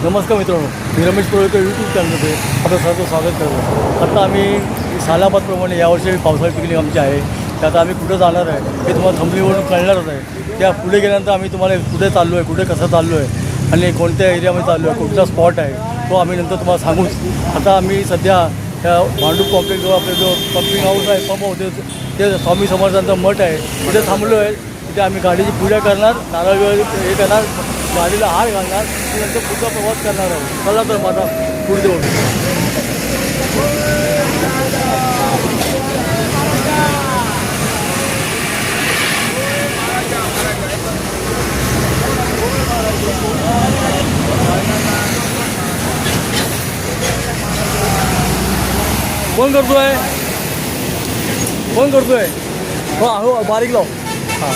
नमस्कार मित्रांनो, मी रमेश कोळकर यूट्यूब चॅनलमध्ये आपलं सर्वांचं स्वागत करतो. आता आम्ही सालाबादप्रमाणे यावर्षी पावसाळी पिकनिक आमची आहे. त्यात आम्ही कुठं जाणार आहे हे तुम्हाला थंबनेलवरून कळणारच आहे. त्या पुढे गेल्यानंतर आम्ही तुम्हाला कुठे चाललो आहे, कुठे कसं चाललो आहे आणि कोणत्या एरियामध्ये चाललो आहे, कुठचा स्पॉट आहे तो आम्ही नंतर तुम्हाला सांगूच. आता आम्ही सध्या त्या भांडूप कॉम्प्लेक्स आपले जो पंपिंग हाऊस आहे, पंप होते ते स्वामी समर्थांचा मठ आहे, तिथे थांबलो आहे. तिथे आम्ही गाडीची पूजा करणार, नारळ हे करणार, गाडीला हार घालणार, नंतर पुढचा प्रवास करणार आहोत. चला तर माझा पुढे देऊन फोन करतोय, फोन करतोय. हो हो, बारीक लाव. हां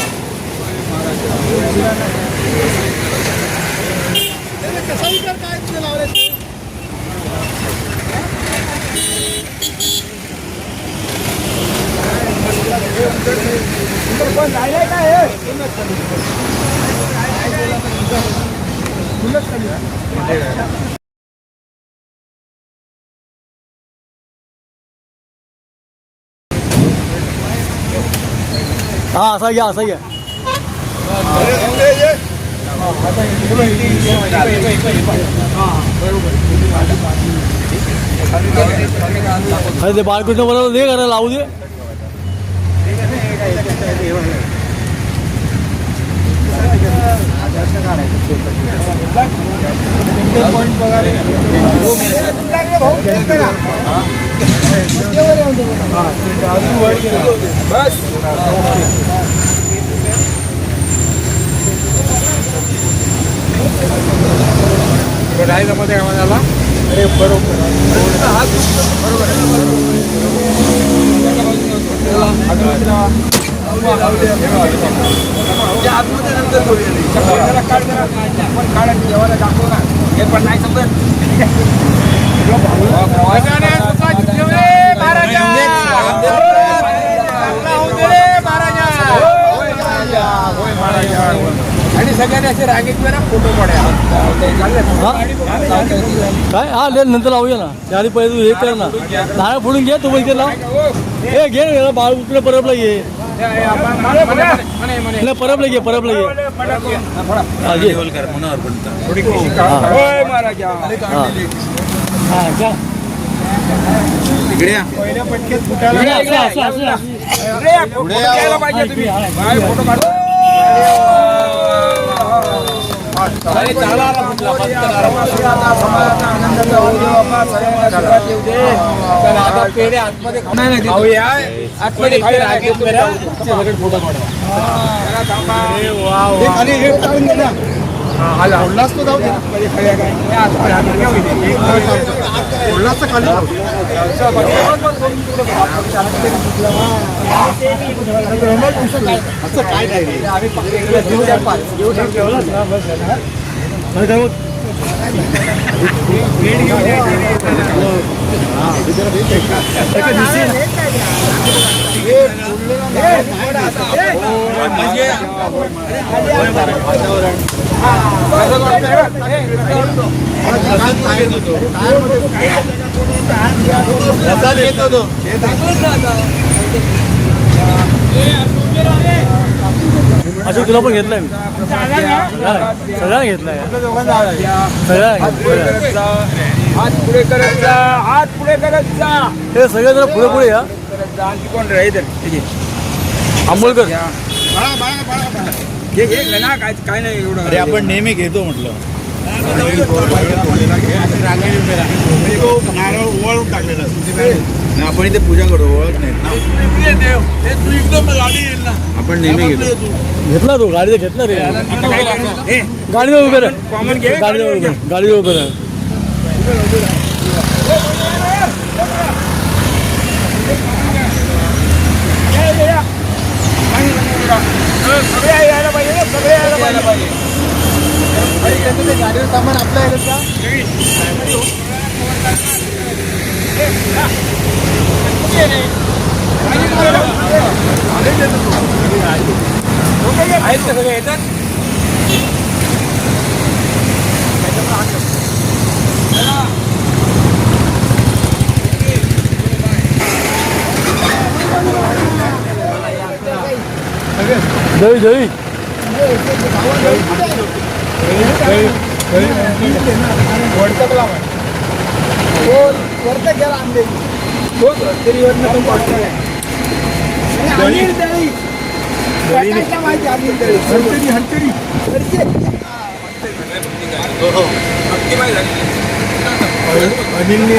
हां, असा घ्या, असा घ्या. अरे ते बाळकृष्ण बरोबर दे, करा लावू दे. मध्ये आम्हाला अरे बरोबर आतमध्ये नंतर जेवायला दाखव ना, हे पण नाही समजत. आणि सगळ्यांनी असे रागीत फोटो पडा काय. हा ले नंतर लावूया ना, त्याआधी पहिले तू हे कर ना, नारळ फोडून घे. तू इथे लाव, हे घे ना बाळ उठलं, परबला घे, परबला घे, परबला घे. अच्छा, तुला पण घेतलाय मी, सगळ्यांना घेतलाय, सगळ्यांना. हात पुढे करत जा, हात पुढे करत जा. हे सगळे जरा पुढे पुढे या. आणखी कोण राहील आंबोलकर काय नाही एवढं. अरे आपण नेहमी घेतो म्हटलं. नारळ ओवाळून टाकलेलं आपण इथे पूजा करतो, ओळख नाही. आपण नेहमी घेतो. घेतला तो गाडीचा घेतला रे, गाडीवर उभे रे, गाडीवर उभे, गाडीवर उभे रे. सगळे यायला पाहिजे, सगळे यायला पाहिजे. गाडीवर सामान आपलं आहे का? आहेत का सगळे येतात? दही दही अनिलने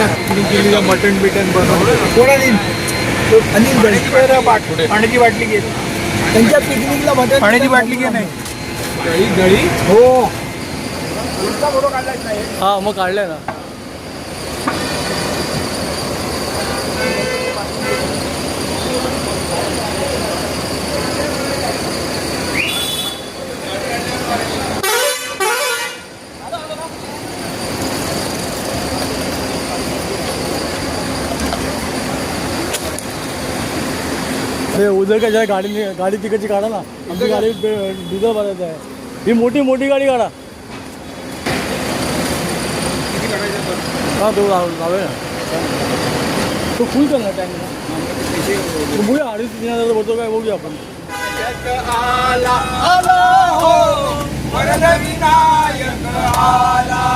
केलेलं मटण बिटन बनवलं. कोण अनिल? अनिल दळी पाण्याची बाटली घे. त्यांच्या पिकनिकला मटण पाण्याची बाटली घे. नाही दळी दळी हो फोटो काढलाय नाही. हा मग काढलाय ना. उद्या काय गाडी तिकडची काढा ना. आमची गाडी डिझेल भरायचं आहे. ही मोठी मोठी गाडी काढा. हा तो लावे ना. तो फुल कर ना टँक. बघूया 2,500-3,000 भरतो काय बघूया आपण.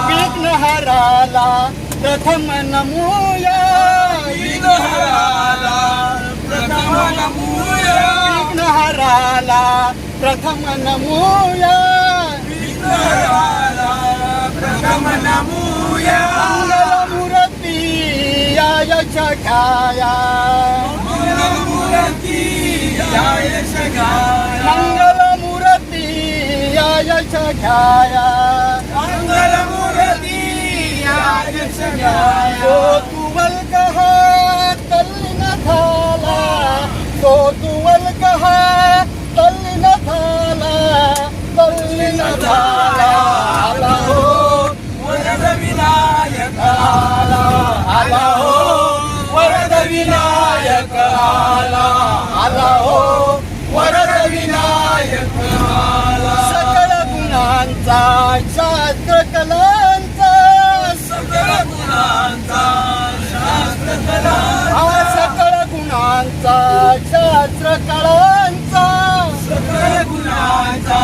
विघ्नहराला प्रथम नमूया. विघ्नहराला प्रथम नमूया. मंगलमूर्ती याय छाया. मंगलमूर्ती याय छाया. तो तुवल कहा तल्लीन झाला. तो तुवल कहा तल्लीन झाला. तल्लीन झाला. आला हो वरद विनायक. आला हो वरद विनायक. आला हो वरद विनायक. सकळ गुणांचा शास्त्र कलांचा. सकळ गुणांचा शास्त्र कलांचा. सकळ गुणांचा शास्त्र कलांचा. सकळ गुणांचा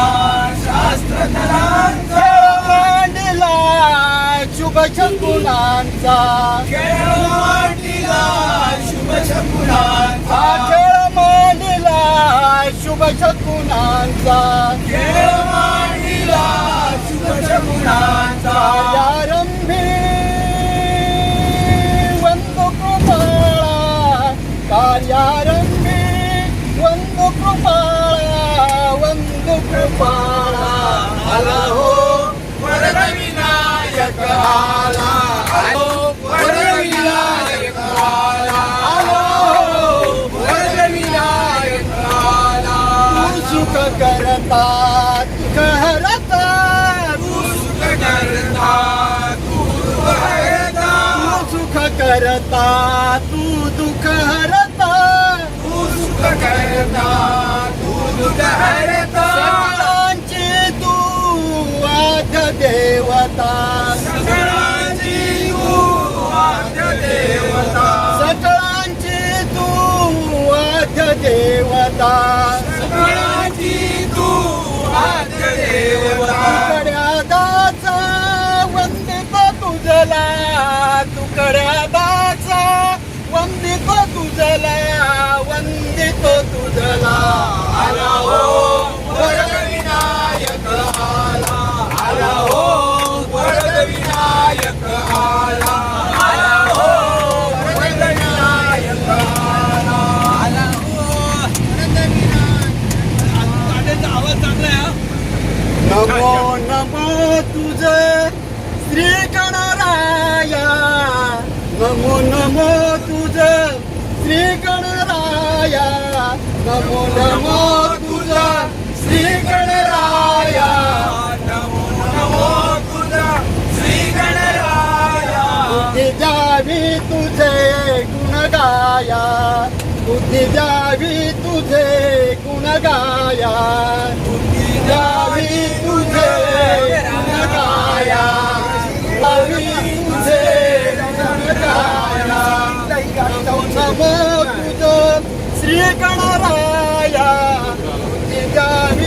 शास्त्र कलांचा. मांडला शुभ शकुनांचा. खेळ मांडला शुभ शकुनांचा. खेळ मांडला शुभ शकुनांचा. खेळ मांडला शुभ शकुनांचा. कार्यारंभी वंदु कृपाळा. कार्यारंभी वंदु कृपाळा. वंदु कृपाळा. आला हो वरद विनायक. आला हो वरद विनायक. आला हो वरद विनायक. आला सुख करता दुःख हरता. सुख करता दुःख हरता. सुख करता तू दुःख हरता. सुख करता तू दुःख हरता. सकळांची तू आद्य देवता. सकळांची तू आद्य देवता. सकळांची तू आद्य देवता. सकळांची तू आद्य देवता. तुकड्या दाचा वंदित तुझला. तुकड्या दाचा वंदित तुझला. वंदित तुझला. आला हो वरद विनायक. आला. आला हो वरद विनायक. आला. आला हो वरद विनायक. आला. आला हो वरद विनायक. आवाज चांगला आहे. नमो नमो तुझे श्री गणराया. नमो नमो तुझे श्री गणराया. नमो नमो तुझा श्री गणराया. नमो नमो तुझा श्री गणराया. बुद्धी द्यावी तुझे गुण गाया. बुद्धी द्यावी तुझे गुण गाया. बुद्धी द्यावी तुझे गुण गाया. द्यावी तुझे गुण गाया. नमो तुझ श्री गणराया. बुद्धी द्यावी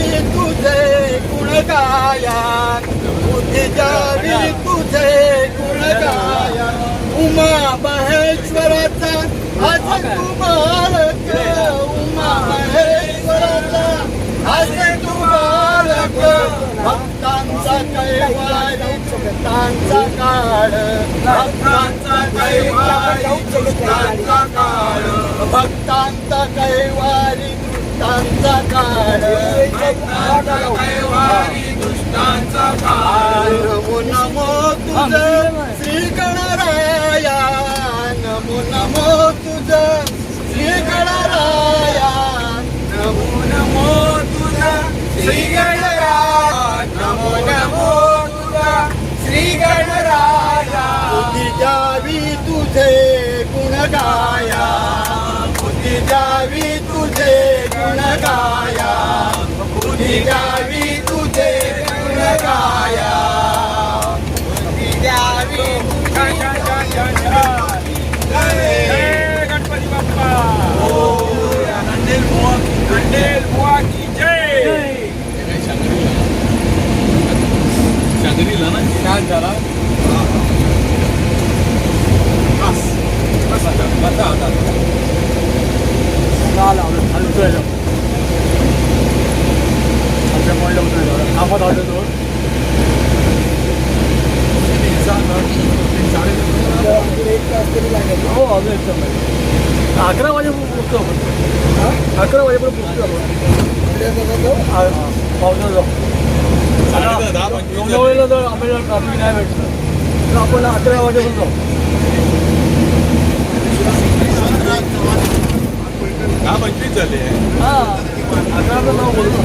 गायान बुद्धी द्यावी तुझे गुण गायान उमा महेश्वराचा आज तुम्हारक उमा महेश्वराचा आज तुम्हारक भक्तांचा कैवारी भक्तांचा काळ भक्तांचा कैवारी दुष्टांचा काळ भक्तांचा कैवारी दुष्टांचा काळ भक्तांचा कैवारी दुष्टांचा काळ नमो नमो तुझं श्री गणराया नमो नमो तुझं श्री गणराया नमो नमो तुझं श्री गणराया नमो नमो तुझं श्री गणराया बुद्धी द्यावी तुझे गुण गाया बुद्धी द्यावी तुझे गुण गाया बुद्धी द्यावी तुझे गुण गाया बुद्धी द्यावी जय गणपती बाप्पा नंदेल बुवा की जय शांगरीला ना छान झाला आमच्या पॉईंटला उतरायचं कामात हॉटेलजवळ एक तास तरी लागेल हो अजून एकदम 11 वाजेपर्यंत पोचतो आपण 11 वाजेपर्यंत पोचतो आपण पावसाला जाऊ वेळेला जर आपल्याला ट्रॅफिक नाही भेटलं तर आपण 11 वाजेपर्यंत जाऊ 25 झाले हां 11ला जाऊ बोलतो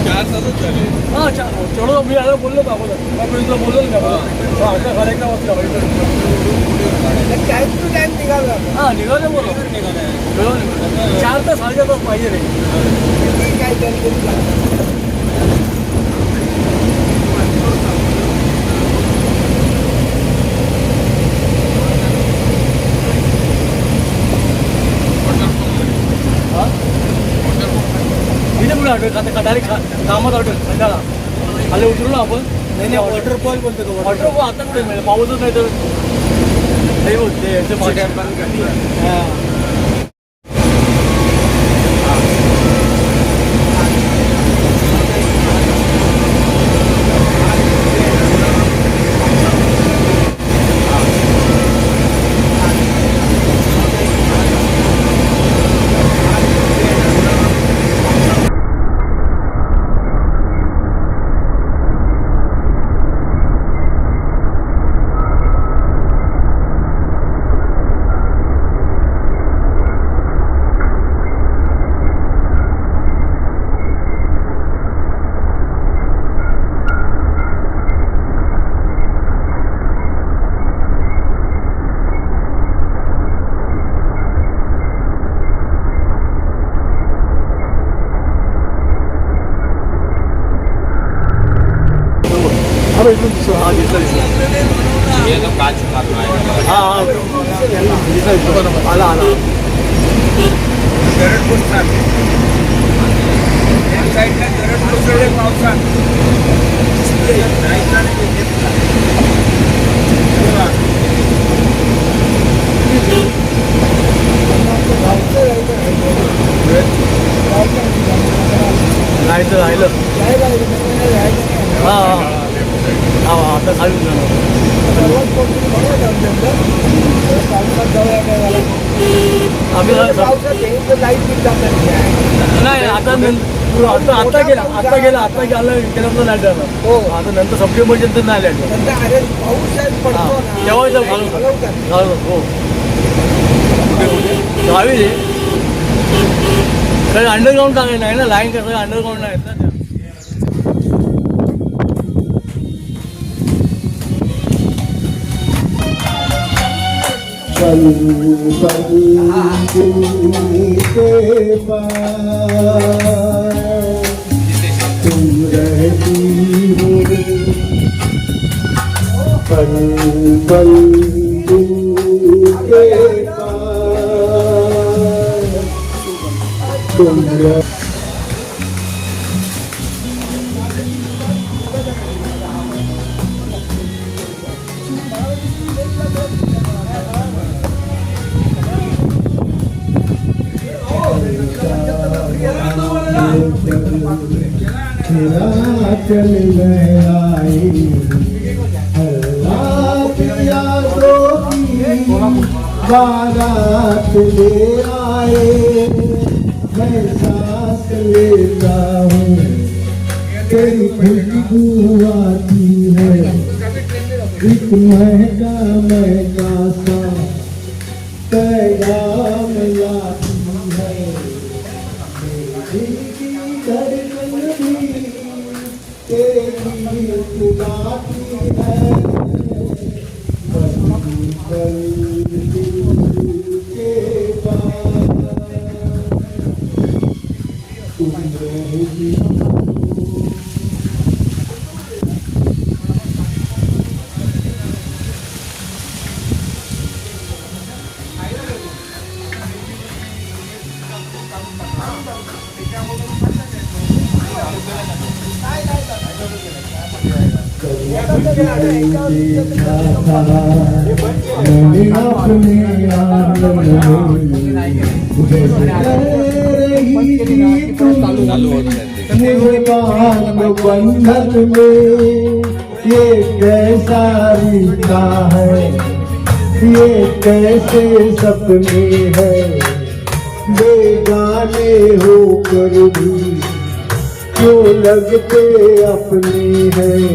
4 तासच झाले हां चढो मी आता बोललो का अगोदर मी तुला बोललो ना अगोदर आता 11:30 वाजता टाइम टू टाइम निघाला हां निघाले बोलो 4 तास 4.5 तास पाहिजे रे काय टेन्शन इथे पुढे हॉटेल आता डायरेक्ट कामात हॉटेल खंडाळा खाली उतरू ना आपण नाही वॉटरफॉल बोलतो तो वॉटरफॉल आता कुठे मिळेल पाऊसच नाही तर नाही होत ते याचं मागे हां आला आला गरड पुस्तक या साईडला गरड पुस्तक पावसात राहायचं राहिलं हां हां आता चालू आम्ही नाही आता आता गेला केल्यानंतर नाही झालं हो आता नंतर सप्टेंबरच्या नंतर नाही आलं पाऊस पडतो तेव्हा जाऊ घालून हो गावी रे कारण अंडरग्राऊंड टाकायचं नाही ना लाईन कसं अंडरग्राऊंड नाही ना तुम रहती हो पल पल के पास तुम चल आए रात यादों की बारात ले आए मैं सांस लेता हूँ तेरी खुशबू आती है एक महका सा पैगाम लाती है दिल की धड़कन भी तेरी गाती है पल दिल के पास तुम रहती देखा था मैंने अपने आंगन में जैसे रही थी तुम मुझे बांध बंधन में ये कैसा रिश्ता है ये कैसे सपने हैं बेगाने होकर भी क्यों लगते अपने हैं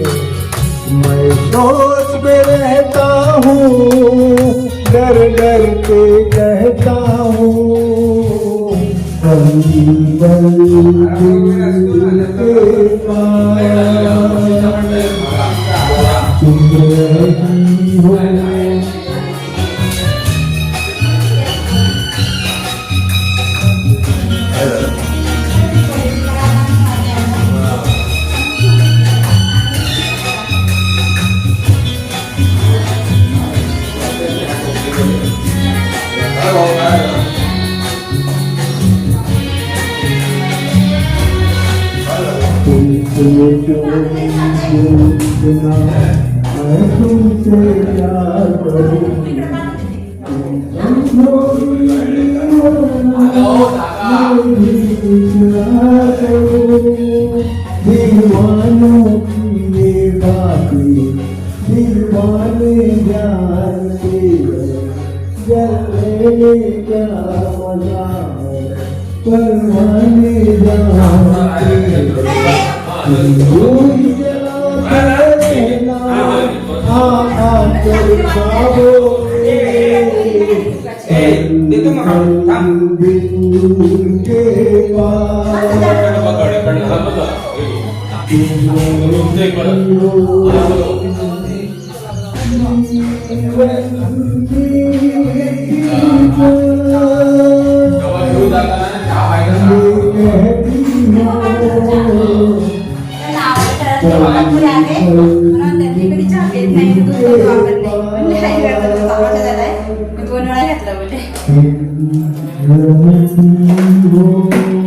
मैं सोच में रहता हूँ डर डर के कहता हूँ बल दिल के पास तुम रहती हो तुमसे मैं तुमसे प्यार करूं दीवानों की ये बातें दीवाने जानते जलने क्या मजा है परवाने जानते घातलं म्हणजे